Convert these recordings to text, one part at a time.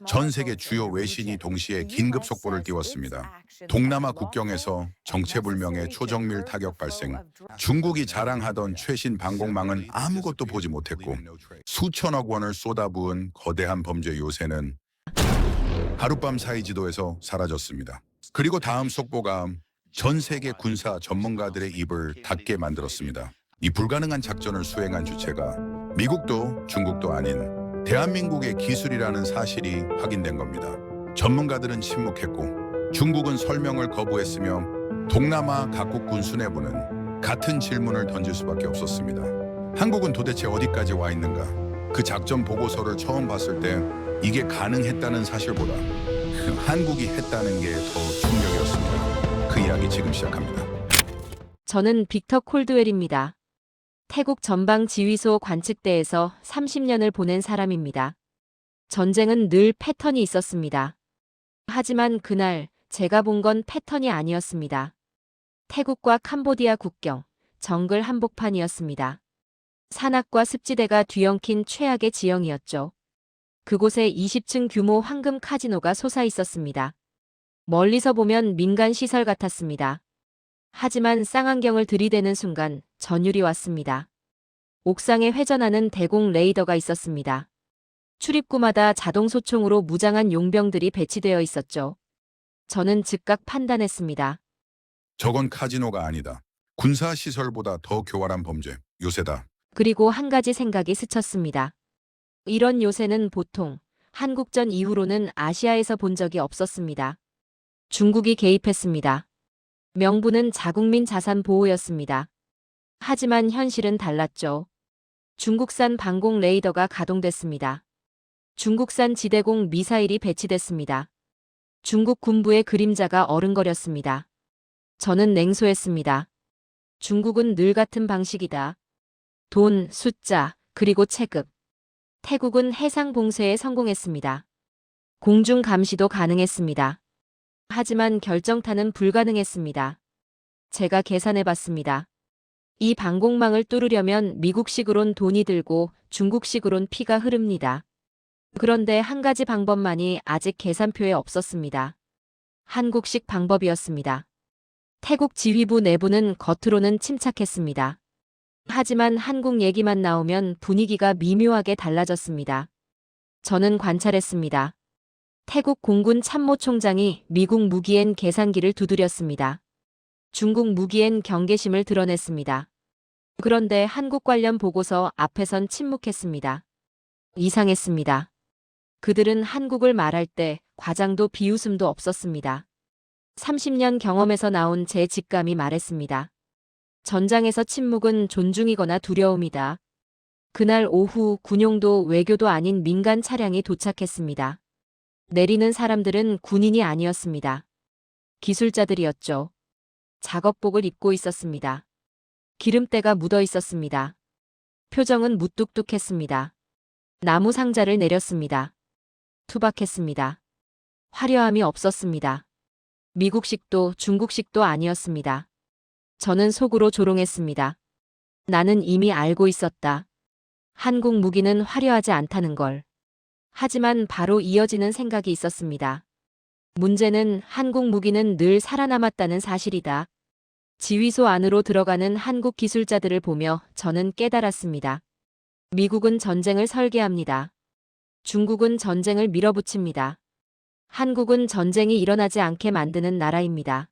전 세계 주요 외신이 동시에 긴급 속보를 띄웠습니다. 동남아 국경에서 정체불명의 초정밀 타격 발생. 중국이 자랑하던 최신 방공망은 아무것도 보지 못했고 수천억 원을 쏟아부은 거대한 범죄 요새는 하룻밤 사이 지도에서 사라졌습니다. 그리고 다음 속보가 전 세계 군사 전문가들의 입을 닫게 만들었습니다. 이 불가능한 작전을 수행한 주체가 미국도 중국도 아닌 대한민국의 기술이라는 사실이 확인된 겁니다. 전문가들은 침묵했고 중국은 설명을 거부했으며 동남아 각국 군 수뇌부는 같은 질문을 던질 수밖에 없었습니다. 한국은 도대체 어디까지 와 있는가? 그 작전 보고서를 처음 봤을 때 이게 가능했다는 사실보다 한국이 했다는 게 더 충격이었습니다. 그 이야기 지금 시작합니다. 저는 빅터 콜드웰입니다. 태국 전방지휘소 관측대에서 30년을 보낸 사람입니다. 전쟁은 늘 패턴이 있었습니다. 하지만 그날 제가 본 건 패턴이 아니었습니다. 태국과 캄보디아 국경, 정글 한복판이었습니다. 산악과 습지대가 뒤엉킨 최악의 지형이었죠. 그곳에 20층 규모 황금 카지노가 솟아 있었습니다. 멀리서 보면 민간 시설 같았습니다. 하지만 쌍안경을 들이대는 순간 전율이 왔습니다. 옥상에 회전하는 대공 레이더가 있었습니다. 출입구마다 자동 소총으로 무장한 용병들이 배치되어 있었죠. 저는 즉각 판단했습니다. 저건 카지노가 아니다. 군사시설보다 더 교활한 범죄, 요새다. 그리고 한 가지 생각이 스쳤습니다. 이런 요새는 보통 한국전 이후로는 아시아에서 본 적이 없었습니다. 중국이 개입했습니다. 명분은 자국민 자산 보호였습니다. 하지만 현실은 달랐죠. 중국산 방공 레이더가 가동됐습니다. 중국산 지대공 미사일이 배치됐습니다. 중국 군부의 그림자가 어른거렸습니다. 저는 냉소했습니다. 중국은 늘 같은 방식이다. 돈, 숫자, 그리고 체급. 태국은 해상 봉쇄에 성공했습니다. 공중 감시도 가능했습니다. 하지만 결정타는 불가능했습니다. 제가 계산해봤습니다. 이 방공망을 뚫으려면 미국식으론 돈이 들고 중국식으론 피가 흐릅니다. 그런데 한 가지 방법만이 아직 계산표에 없었습니다. 한국식 방법이었습니다. 태국 지휘부 내부는 겉으로는 침착했습니다. 하지만 한국 얘기만 나오면 분위기가 미묘하게 달라졌습니다. 저는 관찰했습니다. 태국 공군 참모총장이 미국 무기엔 계산기를 두드렸습니다. 중국 무기엔 경계심을 드러냈습니다. 그런데 한국 관련 보고서 앞에선 침묵했습니다. 이상했습니다. 그들은 한국을 말할 때 과장도 비웃음도 없었습니다. 30년 경험에서 나온 제 직감이 말했습니다. 전장에서 침묵은 존중이거나 두려움이다. 그날 오후 군용도 외교도 아닌 민간 차량이 도착했습니다. 내리는 사람들은 군인이 아니었습니다. 기술자들이었죠. 작업복을 입고 있었습니다. 기름때가 묻어 있었습니다. 표정은 무뚝뚝했습니다. 나무 상자를 내렸습니다. 투박했습니다. 화려함이 없었습니다. 미국식도 중국식도 아니었습니다. 저는 속으로 조롱했습니다. 나는 이미 알고 있었다. 한국 무기는 화려하지 않다는 걸. 하지만 바로 이어지는 생각이 있었습니다. 문제는 한국 무기는 늘 살아남았다는 사실이다. 지휘소 안으로 들어가는 한국 기술자들을 보며 저는 깨달았습니다. 미국은 전쟁을 설계합니다. 중국은 전쟁을 밀어붙입니다. 한국은 전쟁이 일어나지 않게 만드는 나라입니다.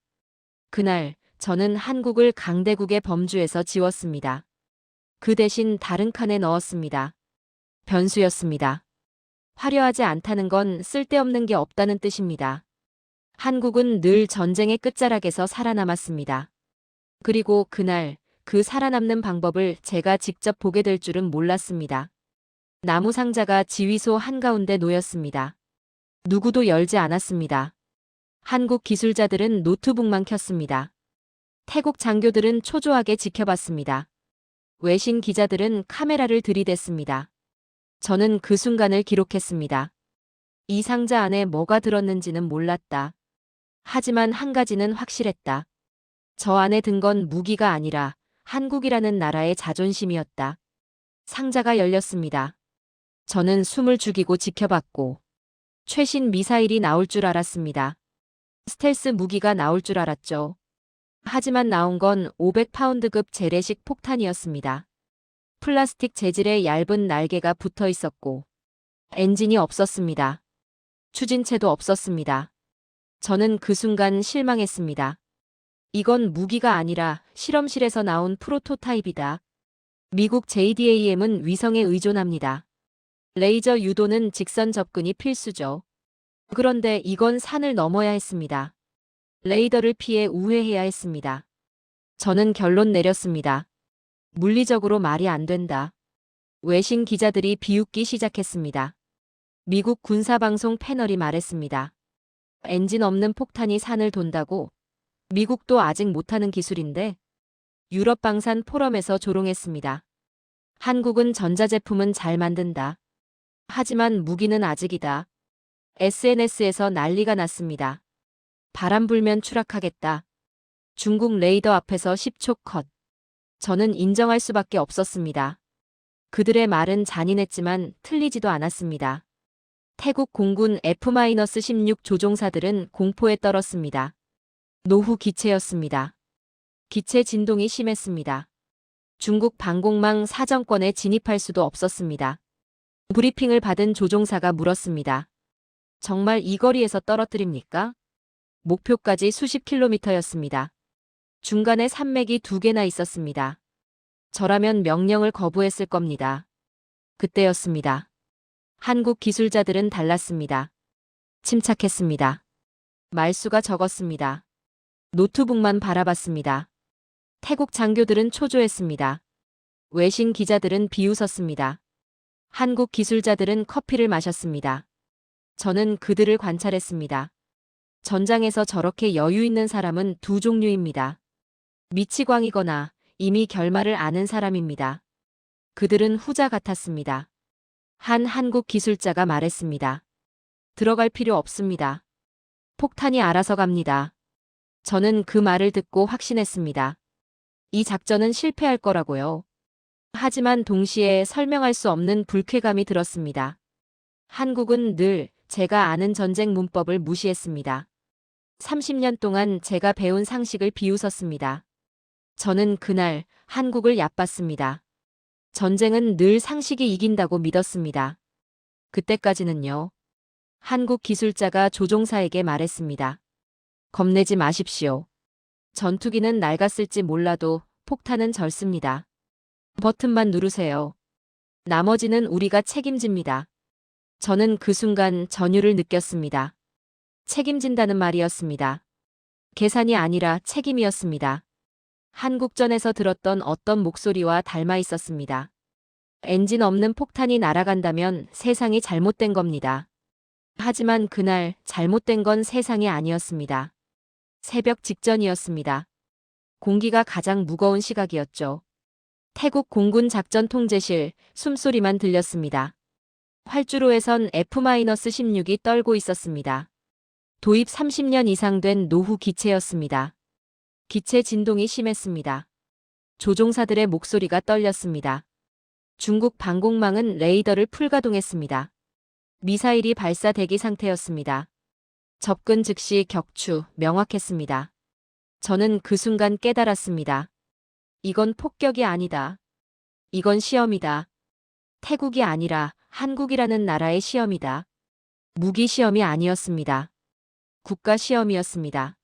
그날 저는 한국을 강대국의 범주에서 지웠습니다. 그 대신 다른 칸에 넣었습니다. 변수였습니다. 화려하지 않다는 건 쓸데없는 게 없다는 뜻입니다. 한국은 늘 전쟁의 끝자락에서 살아남았습니다. 그리고 그날 그 살아남는 방법을 제가 직접 보게 될 줄은 몰랐습니다. 나무 상자가 지휘소 한가운데 놓였습니다. 누구도 열지 않았습니다. 한국 기술자들은 노트북만 켰습니다. 태국 장교들은 초조하게 지켜봤습니다. 외신 기자들은 카메라를 들이댔습니다. 저는 그 순간을 기록했습니다. 이 상자 안에 뭐가 들었는지는 몰랐다. 하지만 한 가지는 확실했다. 저 안에 든 건 무기가 아니라 한국이라는 나라의 자존심이었다. 상자가 열렸습니다. 저는 숨을 죽이고 지켜봤고 최신 미사일이 나올 줄 알았습니다. 스텔스 무기가 나올 줄 알았죠. 하지만 나온 건 500파운드급 재래식 폭탄이었습니다. 플라스틱 재질의 얇은 날개가 붙어 있었고 엔진이 없었습니다. 추진체도 없었습니다. 저는 그 순간 실망했습니다. 이건 무기가 아니라 실험실에서 나온 프로토타입이다. 미국 JDAM은 위성에 의존합니다. 레이저 유도는 직선 접근이 필수죠. 그런데 이건 산을 넘어야 했습니다. 레이더를 피해 우회해야 했습니다. 저는 결론 내렸습니다. 물리적으로 말이 안 된다. 외신 기자들이 비웃기 시작했습니다. 미국 군사방송 패널이 말했습니다. 엔진 없는 폭탄이 산을 돈다고? 미국도 아직 못하는 기술인데? 유럽 방산 포럼에서 조롱했습니다. 한국은 전자제품은 잘 만든다. 하지만 무기는 아직이다. SNS에서 난리가 났습니다. 바람 불면 추락하겠다. 중국 레이더 앞에서 10초 컷. 저는 인정할 수밖에 없었습니다. 그들의 말은 잔인했지만 틀리지도 않았습니다. 태국 공군 F-16 조종사들은 공포에 떨었습니다. 노후 기체였습니다. 기체 진동이 심했습니다. 중국 방공망 사정권에 진입할 수도 없었습니다. 브리핑을 받은 조종사가 물었습니다. 정말 이 거리에서 떨어뜨립니까? 목표까지 수십 킬로미터였습니다. 중간에 산맥이 2개나 있었습니다. 저라면 명령을 거부했을 겁니다. 그때였습니다. 한국 기술자들은 달랐습니다. 침착했습니다. 말수가 적었습니다. 노트북만 바라봤습니다. 태국 장교들은 초조했습니다. 외신 기자들은 비웃었습니다. 한국 기술자들은 커피를 마셨습니다. 저는 그들을 관찰했습니다. 전장에서 저렇게 여유 있는 사람은 두 종류입니다. 미치광이거나 이미 결말을 아는 사람입니다. 그들은 후자 같았습니다. 한 한국 기술자가 말했습니다. 들어갈 필요 없습니다. 폭탄이 알아서 갑니다. 저는 그 말을 듣고 확신했습니다. 이 작전은 실패할 거라고요. 하지만 동시에 설명할 수 없는 불쾌감이 들었습니다. 한국은 늘 제가 아는 전쟁 문법을 무시했습니다. 30년 동안 제가 배운 상식을 비웃었습니다. 저는 그날 한국을 얕봤습니다. 전쟁은 늘 상식이 이긴다고 믿었습니다. 그때까지는요. 한국 기술자가 조종사에게 말했습니다. 겁내지 마십시오. 전투기는 낡았을지 몰라도 폭탄은 젊습니다. 버튼만 누르세요. 나머지는 우리가 책임집니다. 저는 그 순간 전율을 느꼈습니다. 책임진다는 말이었습니다. 계산이 아니라 책임이었습니다. 한국전에서 들었던 어떤 목소리와 닮아 있었습니다. 엔진 없는 폭탄이 날아간다면 세상이 잘못된 겁니다. 하지만 그날 잘못된 건 세상이 아니었습니다. 새벽 직전이었습니다. 공기가 가장 무거운 시각이었죠. 태국 공군 작전 통제실 숨소리만 들렸습니다. 활주로에선 F-16이 떨고 있었습니다. 도입 30년 이상 된 노후 기체였습니다. 기체 진동이 심했습니다. 조종사들의 목소리가 떨렸습니다. 중국 방공망은 레이더를 풀가동했습니다. 미사일이 발사 대기 상태였습니다. 접근 즉시 격추, 명확했습니다. 저는 그 순간 깨달았습니다. 이건 폭격이 아니다. 이건 시험이다. 태국이 아니라 한국이라는 나라의 시험이다. 무기 시험이 아니었습니다. 국가 시험이었습니다.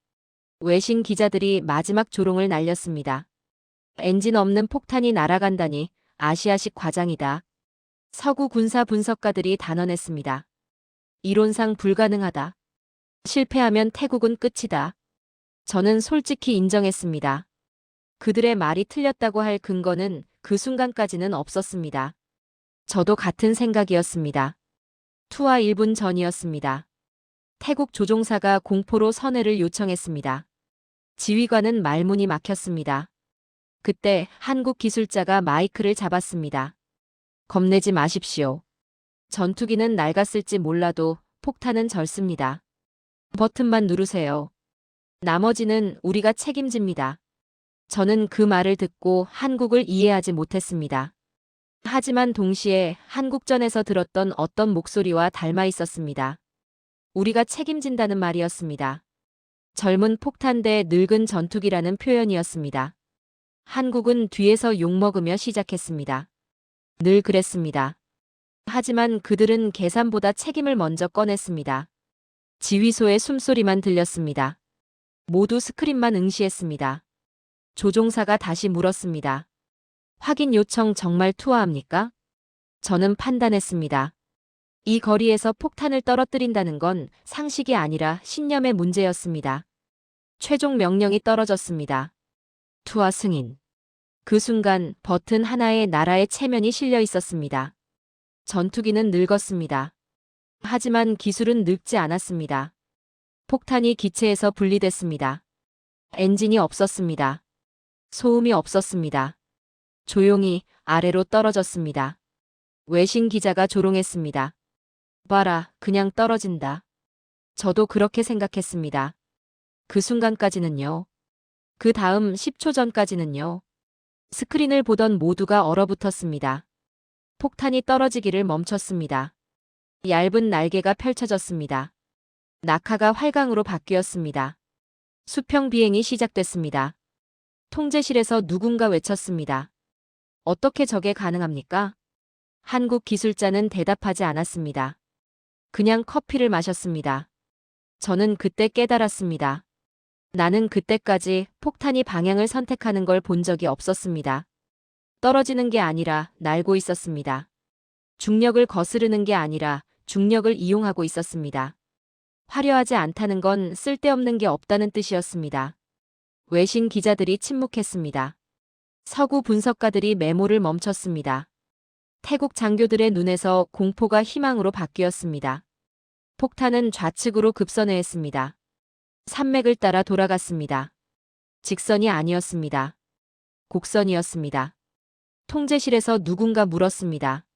외신 기자들이 마지막 조롱을 날렸습니다. 엔진 없는 폭탄이 날아간다니 아시아식 과장이다. 서구 군사 분석가들이 단언했습니다. 이론상 불가능하다. 실패하면 태국은 끝이다. 저는 솔직히 인정했습니다. 그들의 말이 틀렸다고 할 근거는 그 순간까지는 없었습니다. 저도 같은 생각이었습니다. 투하 1분 전이었습니다. 태국 조종사가 공포로 선회를 요청했습니다. 지휘관은 말문이 막혔습니다. 그때 한국 기술자가 마이크를 잡았습니다. 겁내지 마십시오. 전투기는 낡았을지 몰라도 폭탄은 젊습니다. 버튼만 누르세요. 나머지는 우리가 책임집니다. 저는 그 말을 듣고 한국을 이해하지 못했습니다. 하지만 동시에 한국전에서 들었던 어떤 목소리와 닮아 있었습니다. 우리가 책임진다는 말이었습니다. 젊은 폭탄 대 늙은 전투기라는 표현이었습니다. 한국은 뒤에서 욕먹으며 시작했습니다. 늘 그랬습니다. 하지만 그들은 계산보다 책임을 먼저 꺼냈습니다. 지휘소의 숨소리만 들렸습니다. 모두 스크린만 응시했습니다. 조종사가 다시 물었습니다. 확인 요청 정말 투하합니까? 저는 판단했습니다. 이 거리에서 폭탄을 떨어뜨린다는 건 상식이 아니라 신념의 문제였습니다. 최종 명령이 떨어졌습니다. 투하 승인. 그 순간 버튼 하나에 나라의 체면이 실려 있었습니다. 전투기는 늙었습니다. 하지만 기술은 늙지 않았습니다. 폭탄이 기체에서 분리됐습니다. 엔진이 없었습니다. 소음이 없었습니다. 조용히 아래로 떨어졌습니다. 외신 기자가 조롱했습니다. 봐라, 그냥 떨어진다. 저도 그렇게 생각했습니다. 그 순간까지는요. 그 다음 10초 전까지는요. 스크린을 보던 모두가 얼어붙었습니다. 폭탄이 떨어지기를 멈췄습니다. 얇은 날개가 펼쳐졌습니다. 낙하가 활강으로 바뀌었습니다. 수평 비행이 시작됐습니다. 통제실에서 누군가 외쳤습니다. 어떻게 저게 가능합니까? 한국 기술자는 대답하지 않았습니다. 그냥 커피를 마셨습니다. 저는 그때 깨달았습니다. 나는 그때까지 폭탄이 방향을 선택하는 걸 본 적이 없었습니다. 떨어지는 게 아니라 날고 있었습니다. 중력을 거스르는 게 아니라 중력을 이용하고 있었습니다. 화려하지 않다는 건 쓸데없는 게 없다는 뜻이었습니다. 외신 기자들이 침묵했습니다. 서구 분석가들이 메모를 멈췄습니다. 태국 장교들의 눈에서 공포가 희망으로 바뀌었습니다. 폭탄은 좌측으로 급선회했습니다. 산맥을 따라 돌아갔습니다. 직선이 아니었습니다. 곡선이었습니다. 통제실에서 누군가 물었습니다.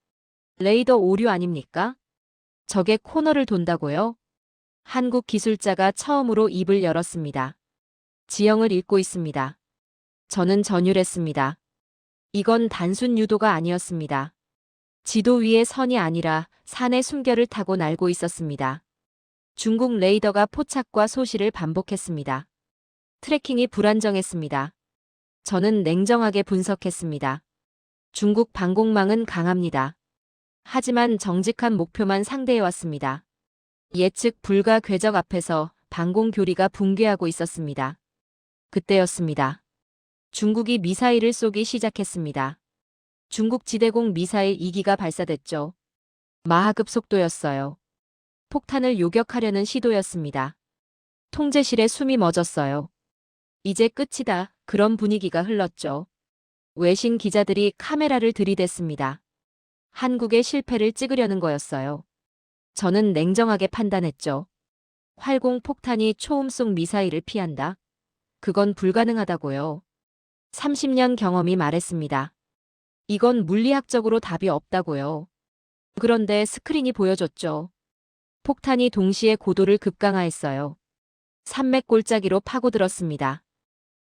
레이더 오류 아닙니까? 저게 코너를 돈다고요? 한국 기술자가 처음으로 입을 열었습니다. 지형을 읽고 있습니다. 저는 전율했습니다. 이건 단순 유도가 아니었습니다. 지도 위에 선이 아니라 산의 숨결을 타고 날고 있었습니다. 중국 레이더가 포착과 소실을 반복했습니다. 트래킹이 불안정했습니다. 저는 냉정하게 분석했습니다. 중국 방공망은 강합니다. 하지만 정직한 목표만 상대해왔습니다. 예측 불가 궤적 앞에서 방공 교리가 붕괴하고 있었습니다. 그때였습니다. 중국이 미사일을 쏘기 시작했습니다. 중국 지대공 미사일 2기가 발사됐죠. 마하급 속도였어요. 폭탄을 요격하려는 시도였습니다. 통제실에 숨이 멎었어요. 이제 끝이다. 그런 분위기가 흘렀죠. 외신 기자들이 카메라를 들이댔습니다. 한국의 실패를 찍으려는 거였어요. 저는 냉정하게 판단했죠. 활공 폭탄이 초음속 미사일을 피한다? 그건 불가능하다고요. 30년 경험이 말했습니다. 이건 물리학적으로 답이 없다고요. 그런데 스크린이 보여줬죠. 폭탄이 동시에 고도를 급강하했어요. 산맥 골짜기로 파고들었습니다.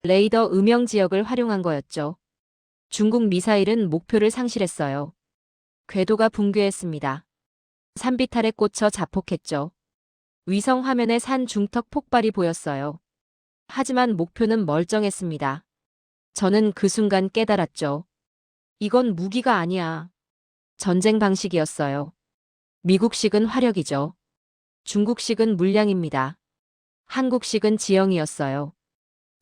레이더 음영 지역을 활용한 거였죠. 중국 미사일은 목표를 상실했어요. 궤도가 붕괴했습니다. 산비탈에 꽂혀 자폭했죠. 위성 화면에 산 중턱 폭발이 보였어요. 하지만 목표는 멀쩡했습니다. 저는 그 순간 깨달았죠. 이건 무기가 아니야. 전쟁 방식이었어요. 미국식은 화력이죠. 중국식은 물량입니다. 한국식은 지형이었어요.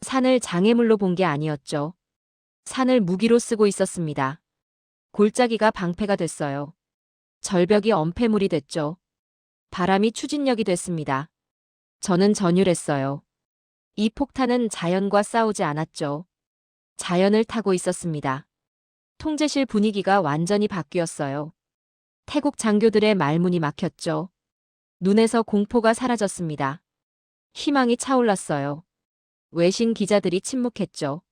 산을 장애물로 본 게 아니었죠. 산을 무기로 쓰고 있었습니다. 골짜기가 방패가 됐어요. 절벽이 엄폐물이 됐죠. 바람이 추진력이 됐습니다. 저는 전율했어요. 이 폭탄은 자연과 싸우지 않았죠. 자연을 타고 있었습니다. 통제실 분위기가 완전히 바뀌었어요. 태국 장교들의 말문이 막혔죠. 눈에서 공포가 사라졌습니다. 희망이 차올랐어요. 외신 기자들이 침묵했죠.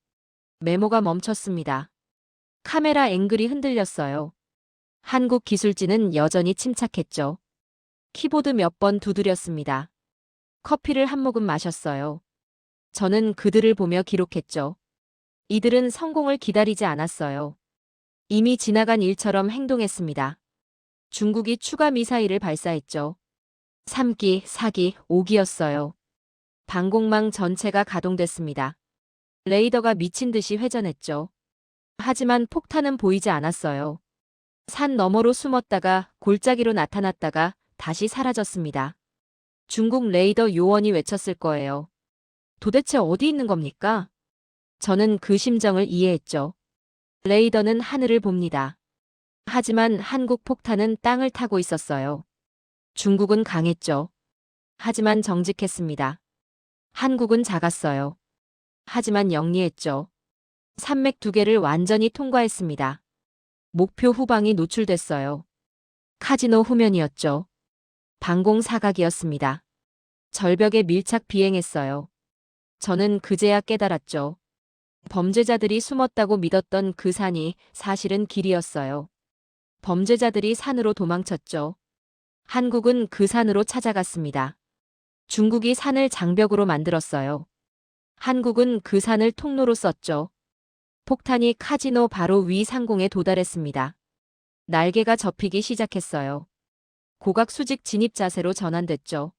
메모가 멈췄습니다. 카메라 앵글이 흔들렸어요. 한국 기술진은 여전히 침착했죠. 키보드 몇 번 두드렸습니다. 커피를 한 모금 마셨어요. 저는 그들을 보며 기록했죠. 이들은 성공을 기다리지 않았어요. 이미 지나간 일처럼 행동했습니다. 중국이 추가 미사일을 발사했죠. 3기, 4기, 5기였어요. 방공망 전체가 가동됐습니다. 레이더가 미친 듯이 회전했죠. 하지만 폭탄은 보이지 않았어요. 산 너머로 숨었다가 골짜기로 나타났다가 다시 사라졌습니다. 중국 레이더 요원이 외쳤을 거예요. 도대체 어디 있는 겁니까? 저는 그 심정을 이해했죠. 레이더는 하늘을 봅니다. 하지만 한국 폭탄은 땅을 타고 있었어요. 중국은 강했죠. 하지만 정직했습니다. 한국은 작았어요. 하지만 영리했죠. 산맥 2개를 완전히 통과했습니다. 목표 후방이 노출됐어요. 카지노 후면이었죠. 방공 사각이었습니다. 절벽에 밀착 비행했어요. 저는 그제야 깨달았죠. 범죄자들이 숨었다고 믿었던 그 산이 사실은 길이었어요. 범죄자들이 산으로 도망쳤죠. 한국은 그 산으로 찾아갔습니다. 중국이 산을 장벽으로 만들었어요. 한국은 그 산을 통로로 썼죠. 폭탄이 카지노 바로 위 상공에 도달했습니다. 날개가 접히기 시작했어요. 고각 수직 진입 자세로 전환됐죠.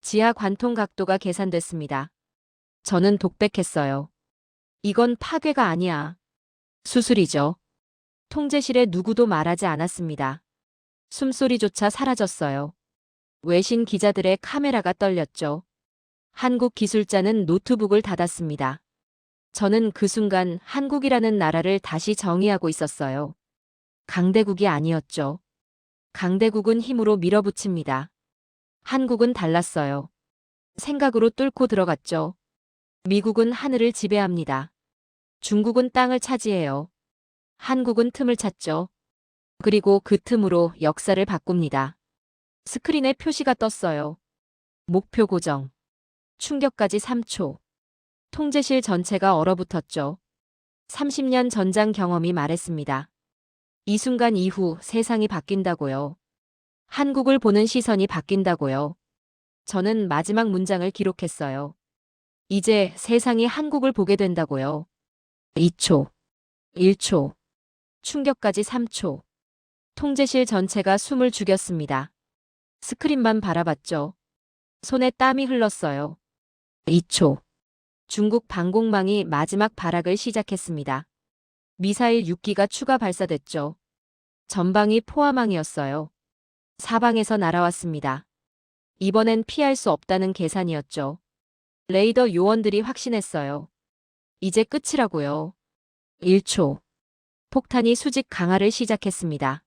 지하 관통 각도가 계산됐습니다. 저는 독백했어요. 이건 파괴가 아니야. 수술이죠. 통제실에 누구도 말하지 않았습니다. 숨소리조차 사라졌어요. 외신 기자들의 카메라가 떨렸죠. 한국 기술자는 노트북을 닫았습니다. 저는 그 순간 한국이라는 나라를 다시 정의하고 있었어요. 강대국이 아니었죠. 강대국은 힘으로 밀어붙입니다. 한국은 달랐어요. 생각으로 뚫고 들어갔죠. 미국은 하늘을 지배합니다. 중국은 땅을 차지해요. 한국은 틈을 찾죠. 그리고 그 틈으로 역사를 바꿉니다. 스크린에 표시가 떴어요. 목표 고정. 충격까지 3초. 통제실 전체가 얼어붙었죠. 30년 전장 경험이 말했습니다. 이 순간 이후 세상이 바뀐다고요. 한국을 보는 시선이 바뀐다고요. 저는 마지막 문장을 기록했어요. 이제 세상이 한국을 보게 된다고요. 2초, 1초, 충격까지 3초. 통제실 전체가 숨을 죽였습니다. 스크린만 바라봤죠. 손에 땀이 흘렀어요. 2초. 중국 방공망이 마지막 발악을 시작했습니다. 미사일 6기가 추가 발사됐죠. 전방이 포화망이었어요. 사방에서 날아왔습니다. 이번엔 피할 수 없다는 계산이었죠. 레이더 요원들이 확신했어요. 이제 끝이라고요. 1초. 폭탄이 수직 강화를 시작했습니다.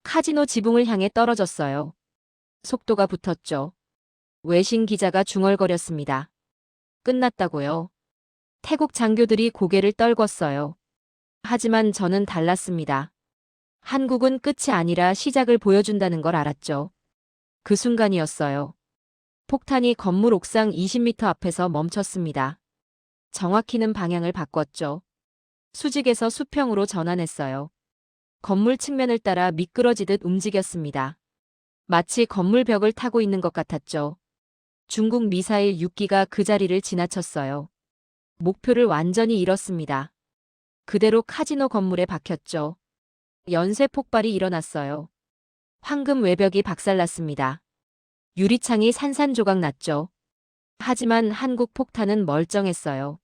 카지노 지붕을 향해 떨어졌어요. 속도가 붙었죠. 외신 기자가 중얼거렸습니다. 끝났다고요. 태국 장교들이 고개를 떨궜어요. 하지만 저는 달랐습니다. 한국은 끝이 아니라 시작을 보여준다는 걸 알았죠. 그 순간이었어요. 폭탄이 건물 옥상 20m 앞에서 멈췄습니다. 정확히는 방향을 바꿨죠. 수직에서 수평으로 전환했어요. 건물 측면을 따라 미끄러지듯 움직였습니다. 마치 건물 벽을 타고 있는 것 같았죠. 중국 미사일 6기가 그 자리를 지나쳤어요. 목표를 완전히 잃었습니다. 그대로 카지노 건물에 박혔죠. 연쇄 폭발이 일어났어요. 황금 외벽이 박살났습니다. 유리창이 산산조각 났죠. 하지만 한국 폭탄은 멀쩡했어요.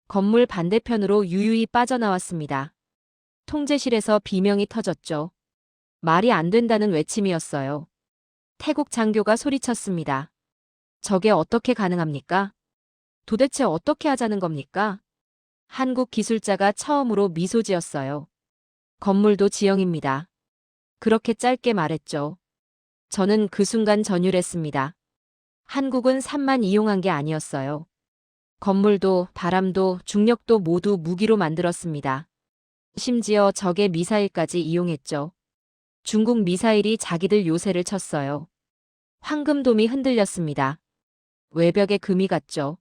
건물 반대편으로 유유히 빠져나왔습니다. 통제실에서 비명이 터졌죠. 말이 안 된다는 외침이었어요. 태국 장교가 소리쳤습니다. 저게 어떻게 가능합니까? 도대체 어떻게 하자는 겁니까? 한국 기술자가 처음으로 미소 지었어요. 건물도 지형입니다. 그렇게 짧게 말했죠. 저는 그 순간 전율했습니다. 한국은 산만 이용한 게 아니었어요. 건물도 바람도 중력도 모두 무기로 만들었습니다. 심지어 적의 미사일까지 이용했죠. 중국 미사일이 자기들 요새를 쳤어요. 황금돔이 흔들렸습니다. 외벽에 금이 갔죠.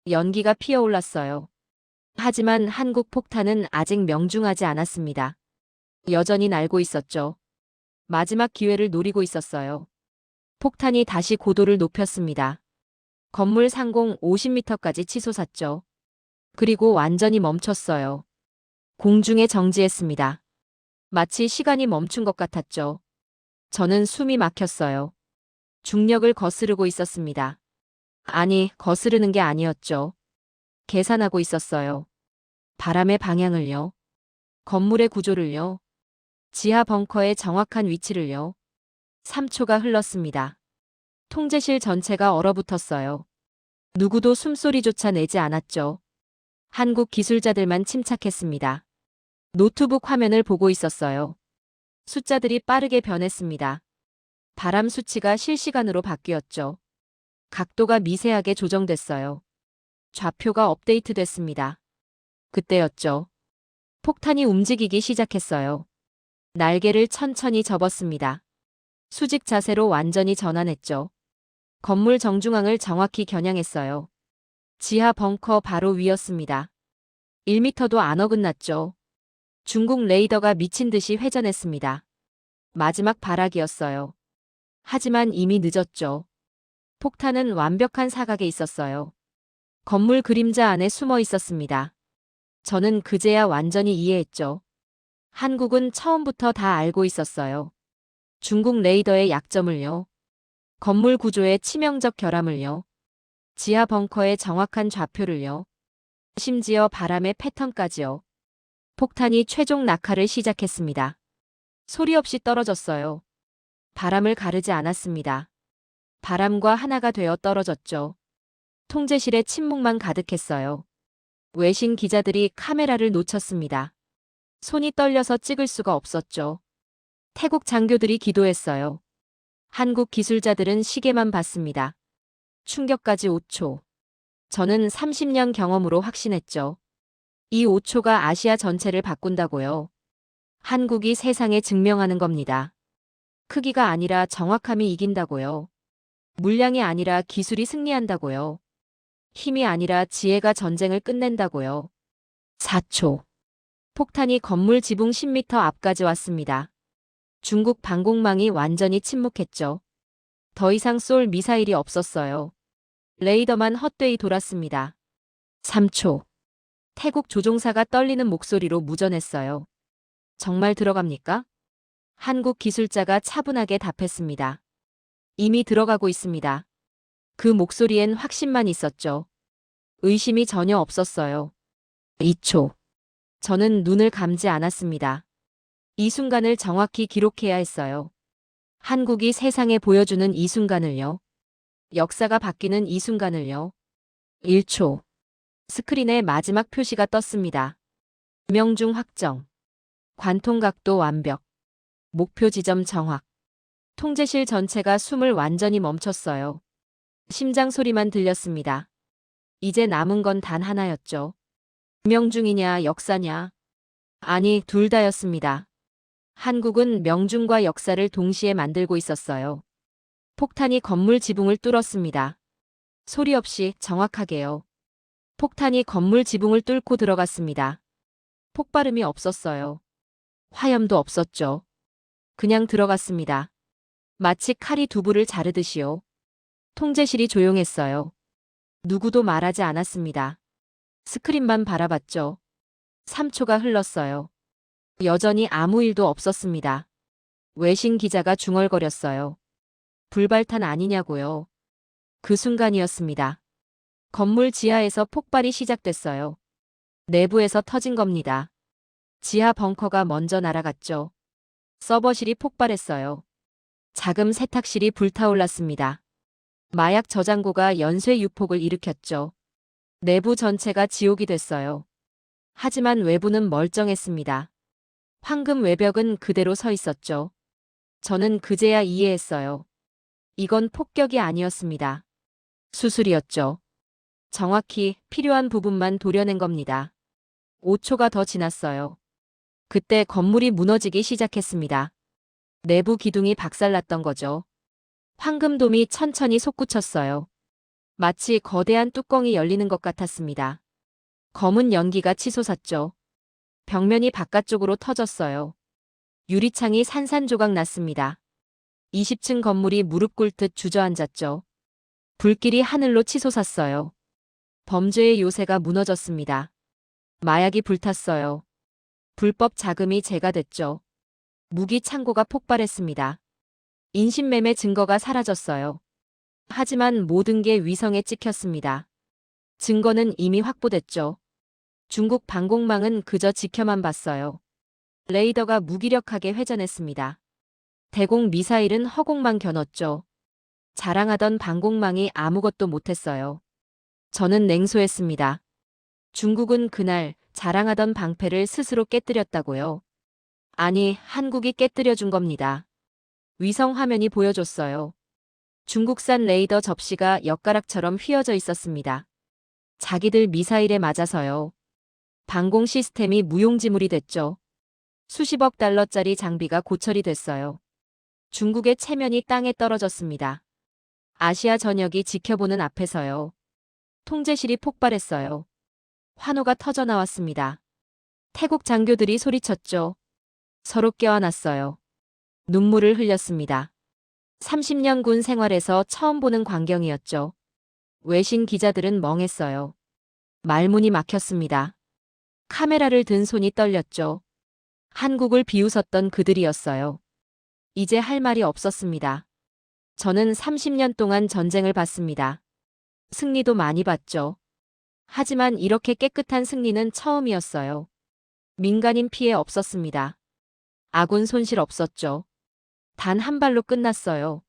연기가 피어올랐어요. 하지만 한국 폭탄은 아직 명중하지 않았습니다. 여전히 날고 있었죠. 마지막 기회를 노리고 있었어요. 폭탄이 다시 고도를 높였습니다. 건물 상공 50m까지 치솟았죠. 그리고 완전히 멈췄어요. 공중에 정지했습니다. 마치 시간이 멈춘 것 같았죠. 저는 숨이 막혔어요. 중력을 거스르고 있었습니다. 아니, 거스르는 게 아니었죠. 계산하고 있었어요. 바람의 방향을요. 건물의 구조를요. 지하 벙커의 정확한 위치를요. 3초가 흘렀습니다. 통제실 전체가 얼어붙었어요. 누구도 숨소리조차 내지 않았죠. 한국 기술자들만 침착했습니다. 노트북 화면을 보고 있었어요. 숫자들이 빠르게 변했습니다. 바람 수치가 실시간으로 바뀌었죠. 각도가 미세하게 조정됐어요. 좌표가 업데이트됐습니다. 그때였죠. 폭탄이 움직이기 시작했어요. 날개를 천천히 접었습니다. 수직 자세로 완전히 전환했죠. 건물 정중앙을 정확히 겨냥했어요. 지하 벙커 바로 위였습니다. 1미터도 안 어긋났죠. 중국 레이더가 미친 듯이 회전했습니다. 마지막 발악이었어요. 하지만 이미 늦었죠. 폭탄은 완벽한 사각에 있었어요. 건물 그림자 안에 숨어 있었습니다. 저는 그제야 완전히 이해했죠. 한국은 처음부터 다 알고 있었어요. 중국 레이더의 약점을요. 건물 구조의 치명적 결함을요. 지하 벙커의 정확한 좌표를요. 심지어 바람의 패턴까지요. 폭탄이 최종 낙하를 시작했습니다. 소리 없이 떨어졌어요. 바람을 가르지 않았습니다. 바람과 하나가 되어 떨어졌죠. 통제실에 침묵만 가득했어요. 외신 기자들이 카메라를 놓쳤습니다. 손이 떨려서 찍을 수가 없었죠. 태국 장교들이 기도했어요. 한국 기술자들은 시계만 봤습니다. 충격까지 5초. 저는 30년 경험으로 확신했죠. 이 5초가 아시아 전체를 바꾼다고요. 한국이 세상에 증명하는 겁니다. 크기가 아니라 정확함이 이긴다고요. 물량이 아니라 기술이 승리한다고요. 힘이 아니라 지혜가 전쟁을 끝낸다고요. 4초. 폭탄이 건물 지붕 10m 앞까지 왔습니다. 중국 방공망이 완전히 침묵했죠. 더 이상 쏠 미사일이 없었어요. 레이더만 헛되이 돌았습니다. 3초. 태국 조종사가 떨리는 목소리로 무전했어요. 정말 들어갑니까? 한국 기술자가 차분하게 답했습니다. 이미 들어가고 있습니다. 그 목소리엔 확신만 있었죠. 의심이 전혀 없었어요. 2초. 저는 눈을 감지 않았습니다. 이 순간을 정확히 기록해야 했어요. 한국이 세상에 보여주는 이 순간을요. 역사가 바뀌는 이 순간을요. 1초. 스크린에 마지막 표시가 떴습니다. 명중 확정. 관통 각도 완벽. 목표 지점 정확. 통제실 전체가 숨을 완전히 멈췄어요. 심장 소리만 들렸습니다. 이제 남은 건 단 하나였죠. 명중이냐 역사냐. 아니, 둘 다였습니다. 한국은 명중과 역사를 동시에 만들고 있었어요. 폭탄이 건물 지붕을 뚫었습니다. 소리 없이 정확하게요. 폭탄이 건물 지붕을 뚫고 들어갔습니다. 폭발음이 없었어요. 화염도 없었죠. 그냥 들어갔습니다. 마치 칼이 두부를 자르듯이요. 통제실이 조용했어요. 누구도 말하지 않았습니다. 스크린만 바라봤죠. 3초가 흘렀어요. 여전히 아무 일도 없었습니다. 외신 기자가 중얼거렸어요. 불발탄 아니냐고요. 그 순간이었습니다. 건물 지하에서 폭발이 시작됐어요. 내부에서 터진 겁니다. 지하 벙커가 먼저 날아갔죠. 서버실이 폭발했어요. 자금 세탁실이 불타올랐습니다. 마약 저장고가 연쇄 유폭을 일으켰죠. 내부 전체가 지옥이 됐어요. 하지만 외부는 멀쩡했습니다. 황금 외벽은 그대로 서 있었죠. 저는 그제야 이해했어요. 이건 폭격이 아니었습니다. 수술이었죠. 정확히 필요한 부분만 도려낸 겁니다. 5초가 더 지났어요. 그때 건물이 무너지기 시작했습니다. 내부 기둥이 박살났던 거죠. 황금돔이 천천히 솟구쳤어요. 마치 거대한 뚜껑이 열리는 것 같았습니다. 검은 연기가 치솟았죠. 벽면이 바깥쪽으로 터졌어요. 유리창이 산산조각 났습니다. 20층 건물이 무릎 꿇듯 주저앉았죠. 불길이 하늘로 치솟았어요. 범죄의 요새가 무너졌습니다. 마약이 불탔어요. 불법 자금이 재가 됐죠. 무기 창고가 폭발했습니다. 인신매매 증거가 사라졌어요. 하지만 모든 게 위성에 찍혔습니다. 증거는 이미 확보됐죠. 중국 방공망은 그저 지켜만 봤어요. 레이더가 무기력하게 회전했습니다. 대공 미사일은 허공만 겨눴죠. 자랑하던 방공망이 아무것도 못했어요. 저는 냉소했습니다. 중국은 그날 자랑하던 방패를 스스로 깨뜨렸다고요. 아니, 한국이 깨뜨려 준 겁니다. 위성 화면이 보여줬어요. 중국산 레이더 접시가 엿가락처럼 휘어져 있었습니다. 자기들 미사일에 맞아서요. 방공 시스템이 무용지물이 됐죠. 수십억 달러짜리 장비가 고철이 됐어요. 중국의 체면이 땅에 떨어졌습니다. 아시아 전역이 지켜보는 앞에서요. 통제실이 폭발했어요. 환호가 터져 나왔습니다. 태국 장교들이 소리쳤죠. 서로 껴안았어요. 눈물을 흘렸습니다. 30년 군 생활에서 처음 보는 광경이었죠. 외신 기자들은 멍했어요. 말문이 막혔습니다. 카메라를 든 손이 떨렸죠. 한국을 비웃었던 그들이었어요. 이제 할 말이 없었습니다. 저는 30년 동안 전쟁을 봤습니다. 승리도 많이 봤죠. 하지만 이렇게 깨끗한 승리는 처음이었어요. 민간인 피해 없었습니다. 아군 손실 없었죠. 단 한 발로 끝났어요.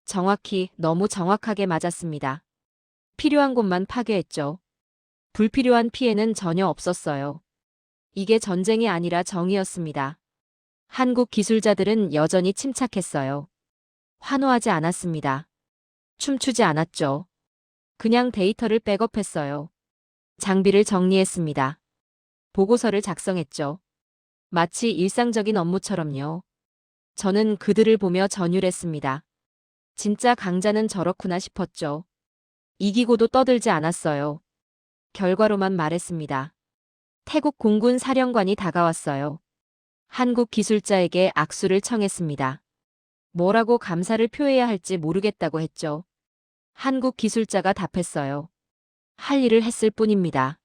정확히, 너무 정확하게 맞았습니다. 필요한 곳만 파괴했죠. 불필요한 피해는 전혀 없었어요. 이게 전쟁이 아니라 정의였습니다. 한국 기술자들은 여전히 침착했어요. 환호하지 않았습니다. 춤추지 않았죠. 그냥 데이터를 백업했어요. 장비를 정리했습니다. 보고서를 작성했죠. 마치 일상적인 업무처럼요. 저는 그들을 보며 전율했습니다. 진짜 강자는 저렇구나 싶었죠. 이기고도 떠들지 않았어요. 결과로만 말했습니다. 태국 공군 사령관이 다가왔어요. 한국 기술자에게 악수를 청했습니다. 뭐라고 감사를 표해야 할지 모르겠다고 했죠. 한국 기술자가 답했어요. 할 일을 했을 뿐입니다.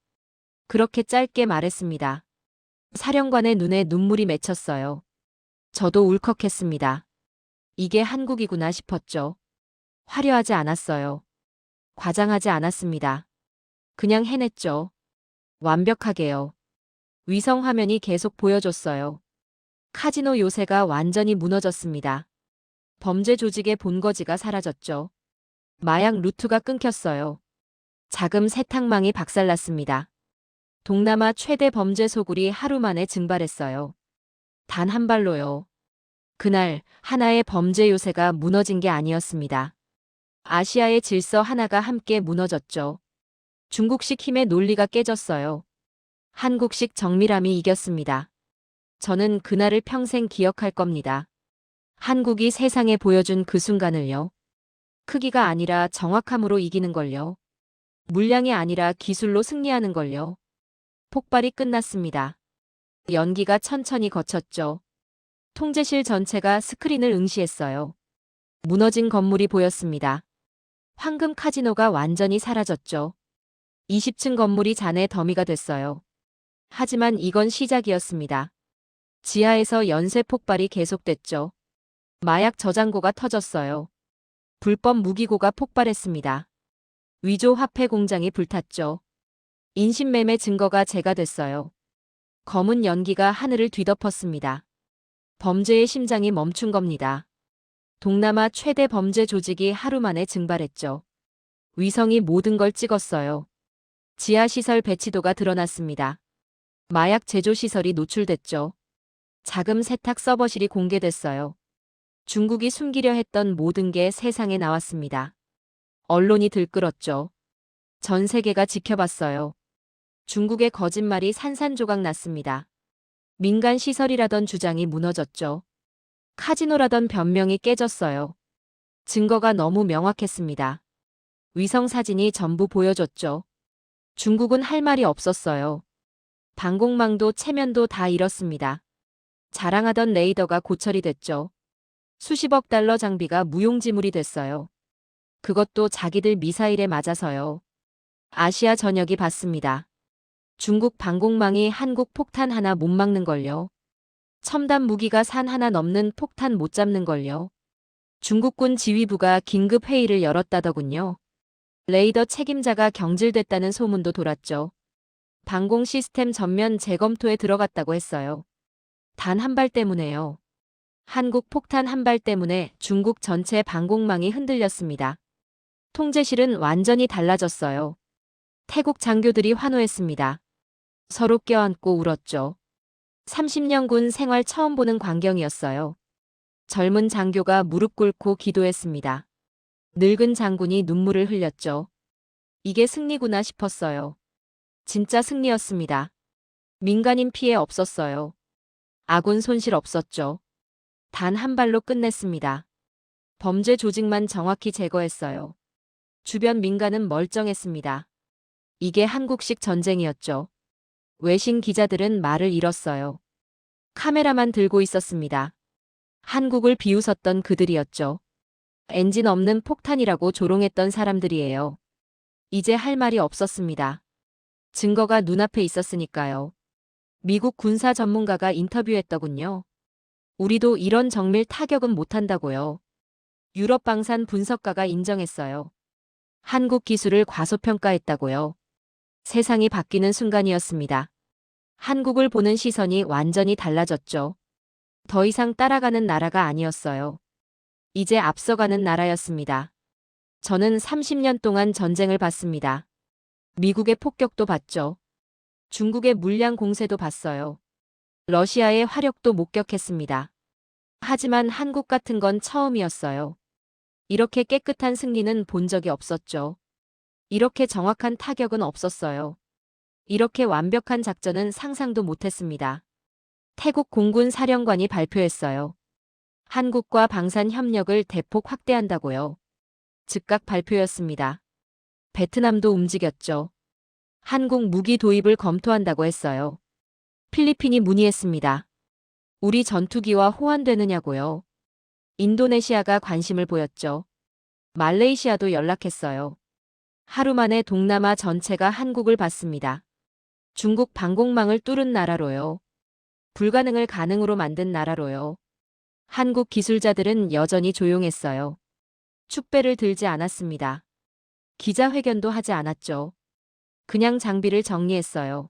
그렇게 짧게 말했습니다. 사령관의 눈에 눈물이 맺혔어요. 저도 울컥했습니다. 이게 한국이구나 싶었죠. 화려하지 않았어요. 과장하지 않았습니다. 그냥 해냈죠. 완벽하게요. 위성 화면이 계속 보여줬어요. 카지노 요새가 완전히 무너졌습니다. 범죄 조직의 본거지가 사라졌죠. 마약 루트가 끊겼어요. 자금 세탁망이 박살났습니다. 동남아 최대 범죄 소굴이 하루 만에 증발했어요. 단 한 발로요. 그날 하나의 범죄 요새가 무너진 게 아니었습니다. 아시아의 질서 하나가 함께 무너졌죠. 중국식 힘의 논리가 깨졌어요. 한국식 정밀함이 이겼습니다. 저는 그날을 평생 기억할 겁니다. 한국이 세상에 보여준 그 순간을요. 크기가 아니라 정확함으로 이기는 걸요. 물량이 아니라 기술로 승리하는 걸요. 폭발이 끝났습니다. 연기가 천천히 거쳤죠. 통제실 전체가 스크린을 응시했어요. 무너진 건물이 보였습니다. 황금 카지노가 완전히 사라졌죠. 20층 건물이 잔해 더미가 됐어요. 하지만 이건 시작이었습니다. 지하에서 연쇄 폭발이 계속됐죠. 마약 저장고가 터졌어요. 불법 무기고가 폭발했습니다. 위조 화폐 공장이 불탔죠. 인신매매 증거가 제거됐어요. 검은 연기가 하늘을 뒤덮었습니다. 범죄의 심장이 멈춘 겁니다. 동남아 최대 범죄 조직이 하루 만에 증발했죠. 위성이 모든 걸 찍었어요. 지하시설 배치도가 드러났습니다. 마약 제조 시설이 노출됐죠. 자금 세탁 서버실이 공개됐어요. 중국이 숨기려 했던 모든 게 세상에 나왔습니다. 언론이 들끓었죠. 전 세계가 지켜봤어요. 중국의 거짓말이 산산조각 났습니다. 민간 시설이라던 주장이 무너졌죠. 카지노라던 변명이 깨졌어요. 증거가 너무 명확했습니다. 위성 사진이 전부 보여줬죠. 중국은 할 말이 없었어요. 방공망도 체면도 다 잃었습니다. 자랑하던 레이더가 고철이 됐죠. 수십억 달러 장비가 무용지물이 됐어요. 그것도 자기들 미사일에 맞아서요. 아시아 전역이 봤습니다. 중국 방공망이 한국 폭탄 하나 못 막는 걸요. 첨단 무기가 산 하나 넘는 폭탄 못 잡는 걸요. 중국군 지휘부가 긴급 회의를 열었다더군요. 레이더 책임자가 경질됐다는 소문도 돌았죠. 방공 시스템 전면 재검토에 들어갔다고 했어요. 단 한 발 때문에요. 한국 폭탄 한 발 때문에 중국 전체 방공망이 흔들렸습니다. 통제실은 완전히 달라졌어요. 태국 장교들이 환호했습니다. 서로 껴안고 울었죠. 30년 군 생활 처음 보는 광경이었어요. 젊은 장교가 무릎 꿇고 기도했습니다. 늙은 장군이 눈물을 흘렸죠. 이게 승리구나 싶었어요. 진짜 승리였습니다. 민간인 피해 없었어요. 아군 손실 없었죠. 단 한 발로 끝냈습니다. 범죄 조직만 정확히 제거했어요. 주변 민간은 멀쩡했습니다. 이게 한국식 전쟁이었죠. 외신 기자들은 말을 잃었어요. 카메라만 들고 있었습니다. 한국을 비웃었던 그들이었죠. 엔진 없는 폭탄이라고 조롱했던 사람들이에요. 이제 할 말이 없었습니다. 증거가 눈앞에 있었으니까요. 미국 군사 전문가가 인터뷰했더군요. 우리도 이런 정밀 타격은 못한다고요. 유럽 방산 분석가가 인정했어요. 한국 기술을 과소평가했다고요. 세상이 바뀌는 순간이었습니다. 한국을 보는 시선이 완전히 달라졌죠. 더 이상 따라가는 나라가 아니었어요. 이제 앞서가는 나라였습니다. 저는 30년 동안 전쟁을 봤습니다. 미국의 폭격도 봤죠. 중국의 물량 공세도 봤어요. 러시아의 화력도 목격했습니다. 하지만 한국 같은 건 처음이었어요. 이렇게 깨끗한 승리는 본 적이 없었죠. 이렇게 정확한 타격은 없었어요. 이렇게 완벽한 작전은 상상도 못했습니다. 태국 공군 사령관이 발표했어요. 한국과 방산 협력을 대폭 확대한다고요. 즉각 발표였습니다. 베트남도 움직였죠. 한국 무기 도입을 검토한다고 했어요. 필리핀이 문의했습니다. 우리 전투기와 호환되느냐고요. 인도네시아가 관심을 보였죠. 말레이시아도 연락했어요. 하루 만에 동남아 전체가 한국을 봤습니다. 중국 방공망을 뚫은 나라로요. 불가능을 가능으로 만든 나라로요. 한국 기술자들은 여전히 조용했어요. 축배를 들지 않았습니다. 기자회견도 하지 않았죠. 그냥 장비를 정리했어요.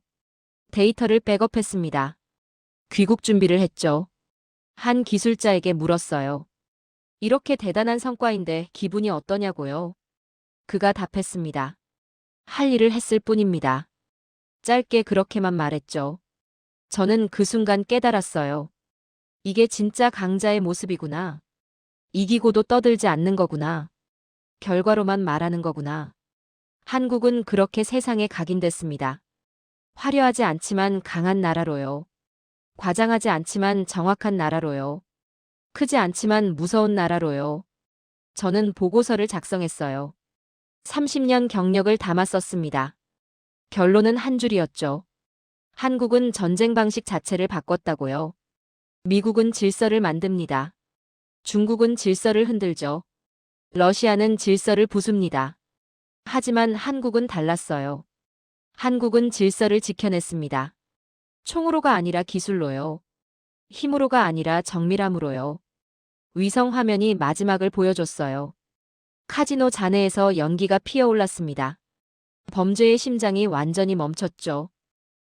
데이터를 백업했습니다. 귀국 준비를 했죠. 한 기술자에게 물었어요. 이렇게 대단한 성과인데 기분이 어떠냐고요? 그가 답했습니다. 할 일을 했을 뿐입니다. 짧게 그렇게만 말했죠. 저는 그 순간 깨달았어요. 이게 진짜 강자의 모습이구나. 이기고도 떠들지 않는 거구나. 결과로만 말하는 거구나. 한국은 그렇게 세상에 각인됐습니다. 화려하지 않지만 강한 나라로요. 과장하지 않지만 정확한 나라로요. 크지 않지만 무서운 나라로요. 저는 보고서를 작성했어요. 30년 경력을 담아 썼습니다. 결론은 한 줄이었죠. 한국은 전쟁 방식 자체를 바꿨다고요. 미국은 질서를 만듭니다. 중국은 질서를 흔들죠. 러시아는 질서를 부숩니다. 하지만 한국은 달랐어요. 한국은 질서를 지켜냈습니다. 총으로가 아니라 기술로요. 힘으로가 아니라 정밀함으로요. 위성 화면이 마지막을 보여줬어요. 카지노 잔해에서 연기가 피어올랐습니다. 범죄의 심장이 완전히 멈췄죠.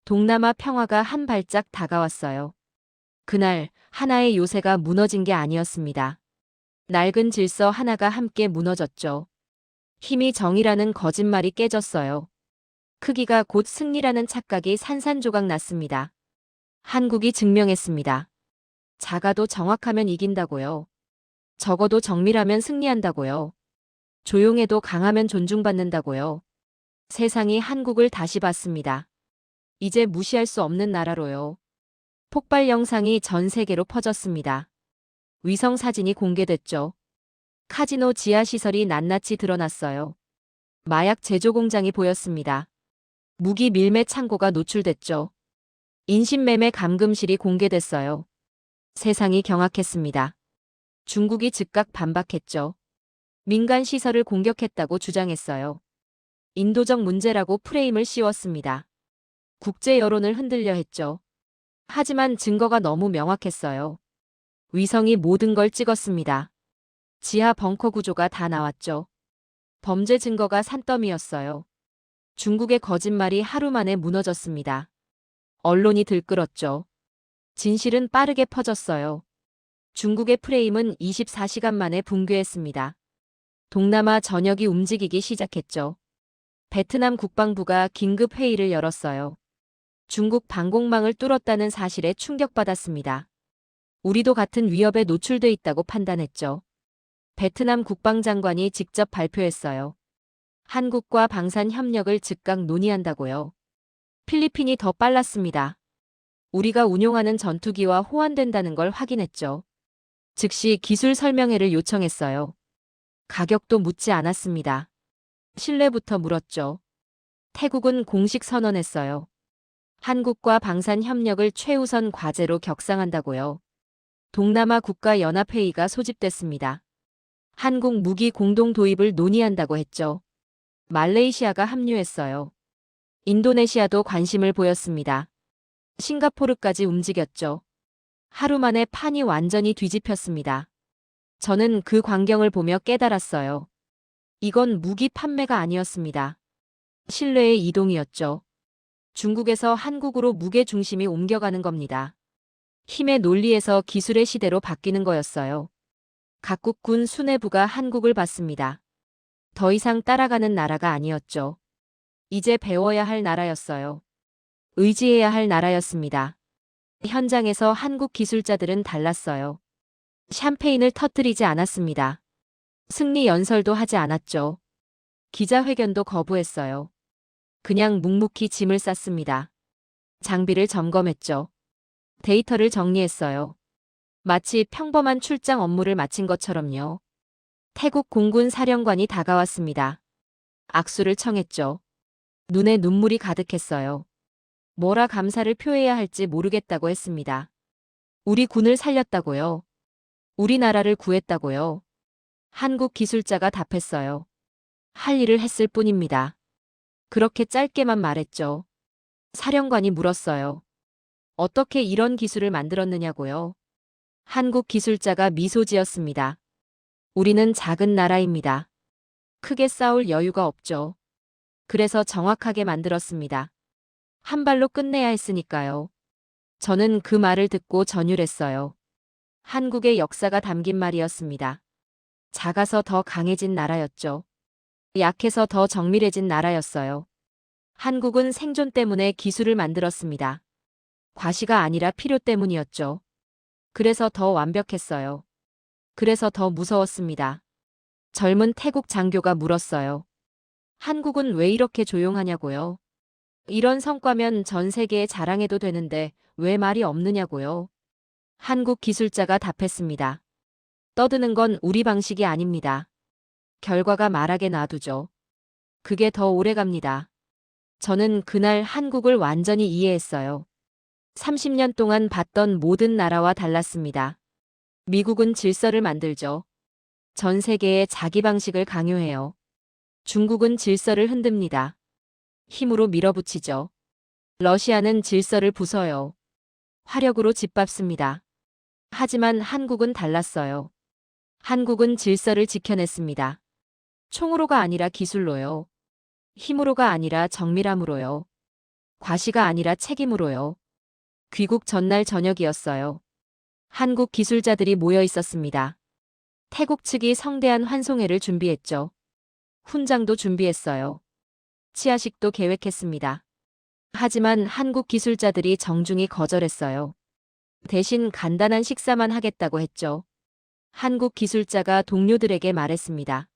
동남아 평화가 한 발짝 다가왔어요. 그날 하나의 요새가 무너진 게 아니었습니다. 낡은 질서 하나가 함께 무너졌죠. 힘이 정이라는 거짓말이 깨졌어요. 크기가 곧 승리라는 착각이 산산조각 났습니다. 한국이 증명했습니다. 작아도 정확하면 이긴다고요. 적어도 정밀하면 승리한다고요. 조용해도 강하면 존중받는다고요. 세상이 한국을 다시 봤습니다. 이제 무시할 수 없는 나라로요. 폭발 영상이 전 세계로 퍼졌습니다. 위성 사진이 공개됐죠. 카지노 지하시설이 낱낱이 드러났어요. 마약 제조 공장이 보였습니다. 무기 밀매 창고가 노출됐죠. 인신매매 감금실이 공개됐어요. 세상이 경악했습니다. 중국이 즉각 반박했죠. 민간 시설을 공격했다고 주장했어요. 인도적 문제라고 프레임을 씌웠습니다. 국제 여론을 흔들려 했죠. 하지만 증거가 너무 명확했어요. 위성이 모든 걸 찍었습니다. 지하 벙커 구조가 다 나왔죠. 범죄 증거가 산더미였어요. 중국의 거짓말이 하루 만에 무너졌습니다. 언론이 들끓었죠. 진실은 빠르게 퍼졌어요. 중국의 프레임은 24시간 만에 붕괴했습니다. 동남아 전역이 움직이기 시작했죠. 베트남 국방부가 긴급 회의를 열었어요. 중국 방공망을 뚫었다는 사실에 충격받았습니다. 우리도 같은 위협에 노출돼 있다고 판단했죠. 베트남 국방장관이 직접 발표했어요. 한국과 방산 협력을 즉각 논의한다고요. 필리핀이 더 빨랐습니다. 우리가 운용하는 전투기와 호환된다는 걸 확인했죠. 즉시 기술 설명회를 요청했어요. 가격도 묻지 않았습니다. 신뢰부터 물었죠. 태국은 공식 선언했어요. 한국과 방산 협력을 최우선 과제로 격상한다고요. 동남아 국가연합회의가 소집됐습니다. 한국 무기 공동 도입을 논의한다고 했죠. 말레이시아가 합류했어요. 인도네시아도 관심을 보였습니다. 싱가포르까지 움직였죠. 하루 만에 판이 완전히 뒤집혔습니다. 저는 그 광경을 보며 깨달았어요. 이건 무기 판매가 아니었습니다. 신뢰의 이동이었죠. 중국에서 한국으로 무게 중심이 옮겨가는 겁니다. 힘의 논리에서 기술의 시대로 바뀌는 거였어요. 각국 군 수뇌부가 한국을 봤습니다. 더 이상 따라가는 나라가 아니었죠. 이제 배워야 할 나라였어요. 의지해야 할 나라였습니다. 현장에서 한국 기술자들은 달랐어요. 샴페인을 터뜨리지 않았습니다. 승리 연설도 하지 않았죠. 기자회견도 거부했어요. 그냥 묵묵히 짐을 쌌습니다. 장비를 점검했죠. 데이터를 정리했어요. 마치 평범한 출장 업무를 마친 것처럼요. 태국 공군 사령관이 다가왔습니다. 악수를 청했죠. 눈에 눈물이 가득했어요. 뭐라 감사를 표해야 할지 모르겠다고 했습니다. 우리 군을 살렸다고요. 우리나라를 구했다고요. 한국 기술자가 답했어요. 할 일을 했을 뿐입니다. 그렇게 짧게만 말했죠. 사령관이 물었어요. 어떻게 이런 기술을 만들었느냐고요. 한국 기술자가 미소 지었습니다. 우리는 작은 나라입니다. 크게 싸울 여유가 없죠. 그래서 정확하게 만들었습니다. 한 발로 끝내야 했으니까요. 저는 그 말을 듣고 전율했어요. 한국의 역사가 담긴 말이었습니다. 작아서 더 강해진 나라였죠. 약해서 더 정밀해진 나라였어요. 한국은 생존 때문에 기술을 만들었습니다. 과시가 아니라 필요 때문이었죠. 그래서 더 완벽했어요. 그래서 더 무서웠습니다. 젊은 태국 장교가 물었어요. 한국은 왜 이렇게 조용하냐고요? 이런 성과면 전 세계에 자랑해도 되는데 왜 말이 없느냐고요? 한국 기술자가 답했습니다. 떠드는 건 우리 방식이 아닙니다. 결과가 말하게 놔두죠. 그게 더 오래 갑니다. 저는 그날 한국을 완전히 이해했어요. 30년 동안 봤던 모든 나라와 달랐습니다. 미국은 질서를 만들죠. 전 세계에 자기 방식을 강요해요. 중국은 질서를 흔듭니다. 힘으로 밀어붙이죠. 러시아는 질서를 부숴요. 화력으로 짓밟습니다. 하지만 한국은 달랐어요. 한국은 질서를 지켜냈습니다. 총으로가 아니라 기술로요. 힘으로가 아니라 정밀함으로요. 과시가 아니라 책임으로요. 귀국 전날 저녁이었어요. 한국 기술자들이 모여 있었습니다. 태국 측이 성대한 환송회를 준비했죠. 훈장도 준비했어요. 치아식도 계획했습니다. 하지만 한국 기술자들이 정중히 거절했어요. 대신 간단한 식사만 하겠다고 했죠. 한국 기술자가 동료들에게 말했습니다.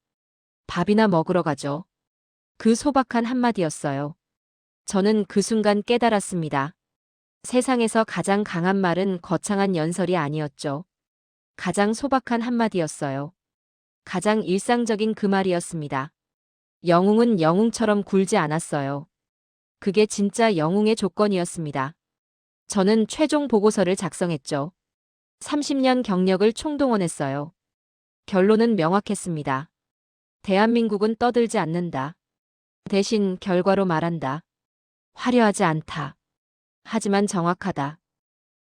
밥이나 먹으러 가죠. 그 소박한 한마디였어요. 저는 그 순간 깨달았습니다. 세상에서 가장 강한 말은 거창한 연설이 아니었죠. 가장 소박한 한마디였어요. 가장 일상적인 그 말이었습니다. 영웅은 영웅처럼 굴지 않았어요. 그게 진짜 영웅의 조건이었습니다. 저는 최종 보고서를 작성했죠. 30년 경력을 총동원했어요. 결론은 명확했습니다. 대한민국은 떠들지 않는다. 대신 결과로 말한다. 화려하지 않다. 하지만 정확하다.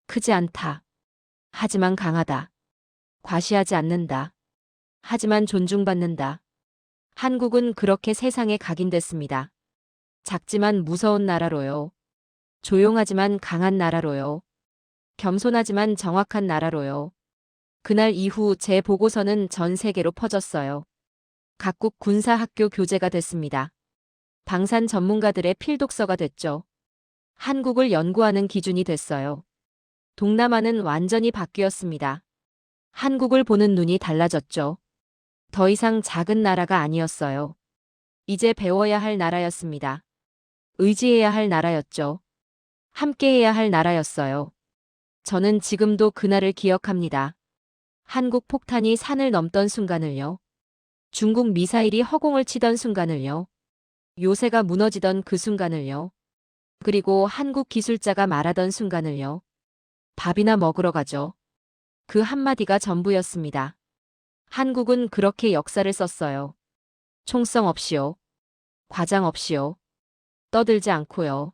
크지 않다. 하지만 강하다. 과시하지 않는다. 하지만 존중받는다. 한국은 그렇게 세상에 각인됐습니다. 작지만 무서운 나라로요. 조용하지만 강한 나라로요. 겸손하지만 정확한 나라로요. 그날 이후 제 보고서는 전 세계로 퍼졌어요. 각국 군사학교 교재가 됐습니다. 방산 전문가들의 필독서가 됐죠. 한국을 연구하는 기준이 됐어요. 동남아는 완전히 바뀌었습니다. 한국을 보는 눈이 달라졌죠. 더 이상 작은 나라가 아니었어요. 이제 배워야 할 나라였습니다. 의지해야 할 나라였죠. 함께해야 할 나라였어요. 저는 지금도 그날을 기억합니다. 한국 폭탄이 산을 넘던 순간을요. 중국 미사일이 허공을 치던 순간을요. 요새가 무너지던 그 순간을요. 그리고 한국 기술자가 말하던 순간을요. 밥이나 먹으러 가죠. 그 한마디가 전부였습니다. 한국은 그렇게 역사를 썼어요. 총성 없이요. 과장 없이요. 떠들지 않고요.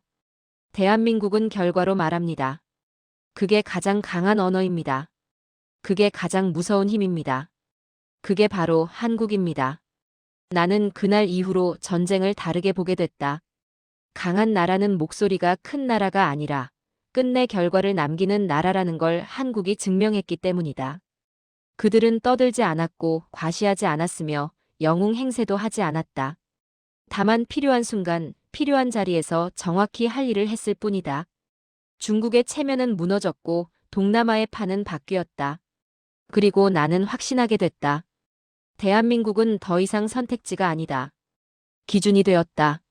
대한민국은 결과로 말합니다. 그게 가장 강한 언어입니다. 그게 가장 무서운 힘입니다. 그게 바로 한국입니다. 나는 그날 이후로 전쟁을 다르게 보게 됐다. 강한 나라는 목소리가 큰 나라가 아니라 끝내 결과를 남기는 나라라는 걸 한국이 증명했기 때문이다. 그들은 떠들지 않았고 과시하지 않았으며 영웅 행세도 하지 않았다. 다만 필요한 순간, 필요한 자리에서 정확히 할 일을 했을 뿐이다. 중국의 체면은 무너졌고 동남아의 판은 바뀌었다. 그리고 나는 확신하게 됐다. 대한민국은 더 이상 선택지가 아니다. 기준이 되었다.